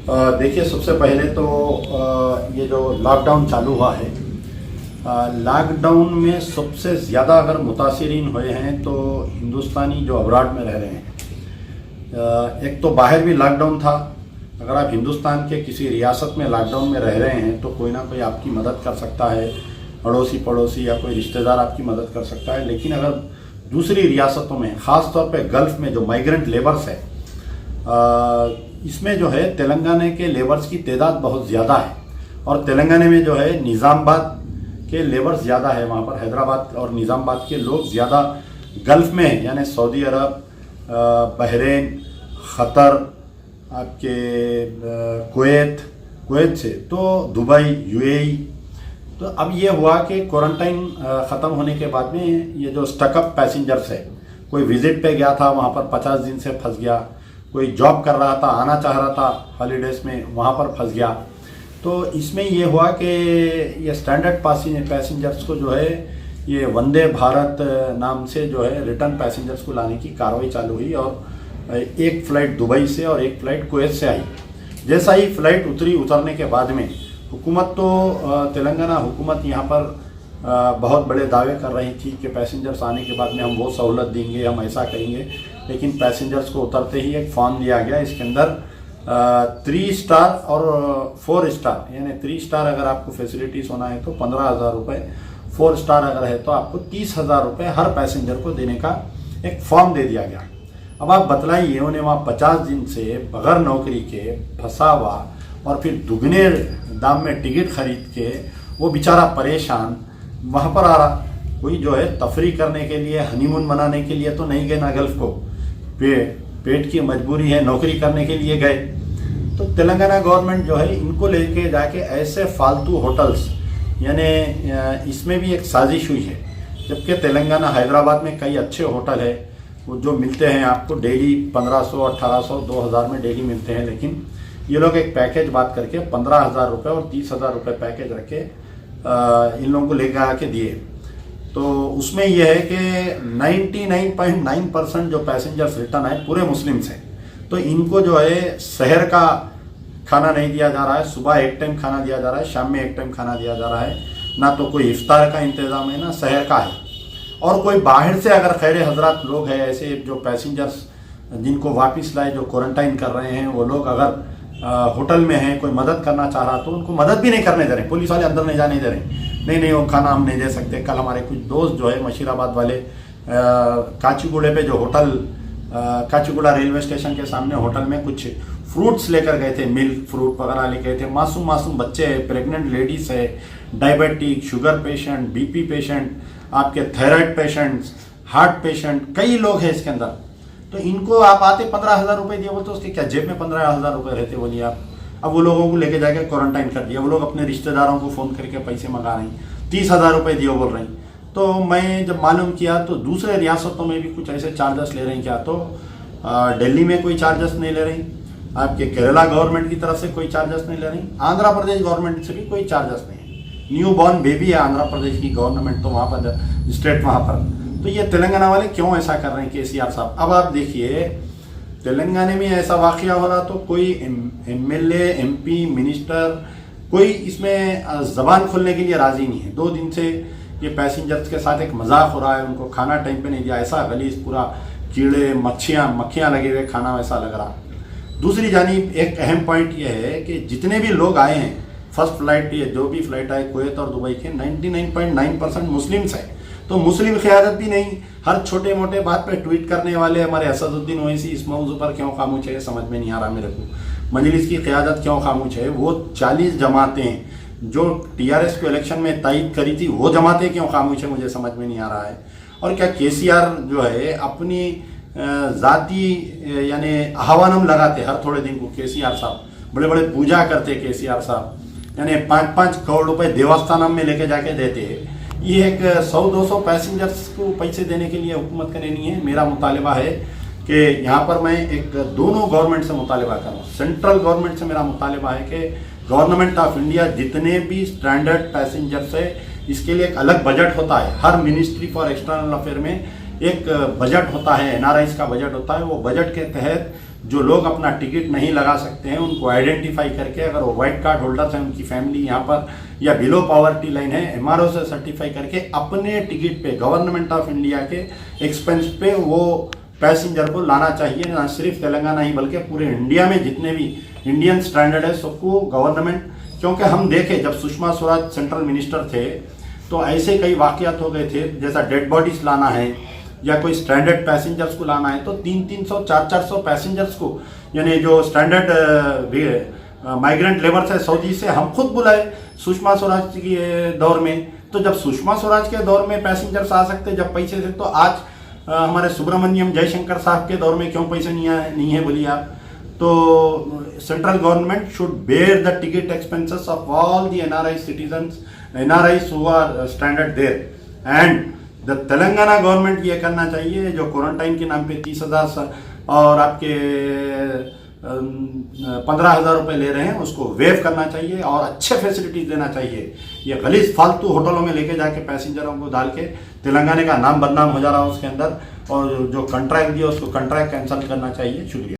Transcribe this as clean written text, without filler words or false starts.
देखिए, सबसे पहले तो ये जो लॉकडाउन चालू हुआ है, लॉकडाउन में सबसे ज़्यादा अगर मुतासिरीन हुए हैं तो हिंदुस्तानी जो अब्रॉड में रह रहे हैं। एक तो बाहर भी लॉकडाउन था। अगर आप हिंदुस्तान के किसी रियासत में लॉकडाउन में रह रहे हैं तो कोई ना कोई आपकी मदद कर सकता है, पड़ोसी या कोई रिश्तेदार आपकी मदद कर सकता है। लेकिन अगर दूसरी रियासतों में, ख़ास तौर पे गल्फ़ में जो माइग्रेंट लेबर्स है, इसमें जो है तेलंगाना के लेबर्स की तादाद बहुत ज़्यादा है। और तेलंगाना में जो है निज़ामाबाद के लेबर्स ज़्यादा है। वहाँ पर हैदराबाद और निज़ामाबाद के लोग ज़्यादा गल्फ़ में हैं, यानी सऊदी अरब, बहरीन, ख़तर, आपके कुवैत से तो दुबई, यूएई। तो अब ये हुआ कि क्वारंटाइन ख़त्म होने के बाद में ये जो स्टकअप पैसेंजर्स है, कोई विज़िट पे गया था, वहाँ पर 50 दिन से फंस गया, कोई जॉब कर रहा था, आना चाह रहा था हॉलीडेज़ में, वहाँ पर फंस गया। तो इसमें ये हुआ कि ये स्टैंडर्ड पैसेंजर्स को जो है ये वंदे भारत नाम से जो है रिटर्न पैसेंजर्स को लाने की कार्रवाई चालू हुई। और एक फ़्लाइट दुबई से और एक फ़्लाइट कुवैत से आई। जैसा ही फ़्लाइट उतरने के बाद में हुकूमत तो तेलंगाना हुकूमत यहाँ पर बहुत बड़े दावे कर रही थी कि पैसेंजर्स आने के बाद में हम वो सहूलत देंगे, हम ऐसा करेंगे। लेकिन पैसेंजर्स को उतरते ही एक फॉर्म दिया गया, इसके अंदर 3 स्टार और 4 स्टार, यानी 3 स्टार अगर आपको फैसिलिटीज़ होना है तो 15,000 रुपये, 4 स्टार अगर है तो आपको 30,000 रुपये हर पैसेंजर को देने का एक फॉर्म दे दिया गया। अब आप बतलाइए, उन्हें वहाँ 50 दिन से बग़ैर नौकरी के फंसा हुआ और फिर दुगने दाम में टिकट खरीद के वो बेचारा परेशान वहाँ पर आ रहा। कोई जो है तफरी करने के लिए, हनीमून मनाने के लिए तो नहीं गए ना गल्फ़ को, पेट की मजबूरी है, नौकरी करने के लिए गए। तो तेलंगाना गवर्नमेंट जो है इनको लेके जाके ऐसे फालतू होटल्स, यानी इसमें भी एक साजिश हुई है। जबकि तेलंगाना हैदराबाद में कई अच्छे होटल है, वो जो मिलते हैं आपको डेली 1500, 1800, 2000 में डेली मिलते हैं। लेकिन ये लोग एक पैकेज बात करके 15,000 रुपये और 30,000 रुपये पैकेज रख के इन लोगों को लेकर आके दिए। तो उसमें यह है कि 99.9% जो पैसेंजर्स रिटर्न आए पूरे मुस्लिम्स हैं। तो इनको जो है शहर का खाना नहीं दिया जा रहा है, सुबह एक टाइम खाना दिया जा रहा है, शाम में एक टाइम खाना दिया जा रहा है। ना तो कोई इफ्तार का इंतज़ाम है, ना शहर का है। और कोई बाहर से अगर खैर हजरात लोग हैं, ऐसे जो पैसेंजर्स जिनको वापस लाए, जो क्वारंटाइन कर रहे हैं, वो लोग अगर होटल में हैं, कोई मदद करना चाह रहा तो उनको मदद भी नहीं करने दे रहे। पुलिस वाले अंदर नहीं जाने दे रहे, नहीं वो खाना हम नहीं दे सकते। कल हमारे कुछ दोस्त जो है मशीराबाद वाले काचीगुड़े पे जो होटल, काचीगुड़ा रेलवे स्टेशन के सामने होटल में कुछ फ्रूट्स लेकर गए थे, मिल्क फ्रूट वगैरह लेकर गए थे। मासूम बच्चे हैं, प्रेग्नेंट लेडीज़ है, diabetic, sugar patient, BP patient, आपके थायराइड पेशेंट्स, हार्ट पेशेंट, कई लोग हैं इसके अंदर। तो इनको आप आते 15,000 रुपये दिए, बोलते उसके क्या जेब में 15,000 रुपये रहते, बोलिए आप। अब वो लोगों को लेके जाके क्वारंटाइन कर दिया। वो लोग अपने रिश्तेदारों को फ़ोन करके पैसे मंगा रही, 30,000 रुपये दिए बोल रही। तो मैं जब मालूम किया तो दूसरे रियासतों में भी कुछ ऐसे चार्जेस ले रही। क्या तो दिल्ली में कोई चार्जेस नहीं ले रही, आपके केरला गवर्नमेंट की तरफ से कोई चार्जेस नहीं ले रही, आंध्र प्रदेश गवर्नमेंट से भी कोई चार्जेस नहीं है। न्यू बॉर्न बेबी है आंध्र प्रदेश की गवर्नमेंट, तो वहाँ पर स्टेट वहाँ पर। तो ये तेलंगाना वाले क्यों ऐसा कर रहे हैं केसीआर साहब? अब आप देखिए, तेलंगाना में ऐसा वाकया हो रहा तो कोई एमएलए, एमपी, मिनिस्टर कोई इसमें ज़बान खोलने के लिए राज़ी नहीं है। 2 दिन से ये पैसेंजर्स के साथ एक मजाक हो रहा है, उनको खाना टाइम पे नहीं दिया, ऐसा गलीज पूरा कीड़े मक्खियाँ लगे हुए खाना वैसा लग रहा। दूसरी जानिब एक अहम पॉइंट ये है कि जितने भी लोग आए हैं, फर्स्ट फ्लाइट, ये जो भी फ्लाइट आए कुवैत और दुबई के, 99.9% मुस्लिम्स हैं। तो मुस्लिम क़यादत भी नहीं, हर छोटे मोटे बात पे ट्वीट करने वाले हमारे असदुद्दीन ओवैसी इस मौजू पर क्यों खामोश है, समझ में नहीं आ रहा मेरे को। मजलिस की क़यादत क्यों खामोश है? वो 40 जमातें जो टीआरएस को इलेक्शन में तायद करी थी, वो जमातें क्यों खामोश है, मुझे समझ में नहीं आ रहा है। और क्या केसीआर जो है अपनी ज़ाती यानी आह्वानम लगाते हर थोड़े दिन को, केसीआर साहब बड़े बड़े पूजा करते केसीआर साहब, यानी 5-5 करोड़ रुपए देवस्थानम में लेके जाके देते हैं। ये एक 100-200 पैसेंजर्स को पैसे देने के लिए हुकूमत का नहीं है। मेरा मुतालिबा है कि यहाँ पर मैं एक दोनों गवर्नमेंट से मुतालिबा कर रहा हूँ। सेंट्रल गवर्नमेंट से मेरा मुतालिबा है कि गवर्नमेंट ऑफ इंडिया जितने भी स्टैंडर्ड पैसेंजर्स है, इसके लिए एक अलग बजट होता है। हर मिनिस्ट्री फॉर एक्सटर्नल अफेयर में एक बजट होता है, एनआरआईज का बजट होता है। वो बजट के तहत जो लोग अपना टिकट नहीं लगा सकते हैं उनको आइडेंटिफाई करके, अगर वो वाइट कार्ड होल्डर्स हैं, उनकी फैमिली यहाँ पर या बिलो पॉवर्टी लाइन है, एमआरओ से सर्टिफाई करके अपने टिकट पे गवर्नमेंट ऑफ इंडिया के एक्सपेंस पे वो पैसेंजर को लाना चाहिए। ना सिर्फ तेलंगाना ही बल्कि पूरे इंडिया में जितने भी इंडियन स्टैंडर्ड है सबको गवर्नमेंट, क्योंकि हम देखें जब सुषमा स्वराज सेंट्रल मिनिस्टर थे तो ऐसे कई वाकयात हो गए थे, जैसा डेड बॉडीज लाना है या कोई स्टैंडर्ड पैसेंजर्स को लाना है तो 300-300 400-400 पैसेंजर्स को, यानी जो स्टैंडर्ड माइग्रेंट लेबर्स है सऊदी से, हम खुद बुलाए सुषमा स्वराज के दौर में। तो जब सुषमा स्वराज के दौर में पैसेंजर्स आ सकते जब पैसे थे, तो आज हमारे सुब्रमण्यम जयशंकर साहब के दौर में क्यों पैसे नहीं है बोलिए आप। तो central government should bear the ticket expenses of all the NRIs who are standard there, and the Telangana government ये करना चाहिए जो क्वारंटाइन के नाम पे 30,000 और आपके 15,000 रुपये ले रहे हैं उसको वेव करना चाहिए और अच्छे फैसिलिटीज देना चाहिए। ये गलीज फालतू होटलों में लेके जाके पैसेंजरों को डाल के तेलंगाना का नाम बदनाम हो जा रहा है उसके अंदर, और जो कॉन्ट्रैक्ट दिया उसको कॉन्ट्रैक्ट कैंसिल करना चाहिए। शुक्रिया।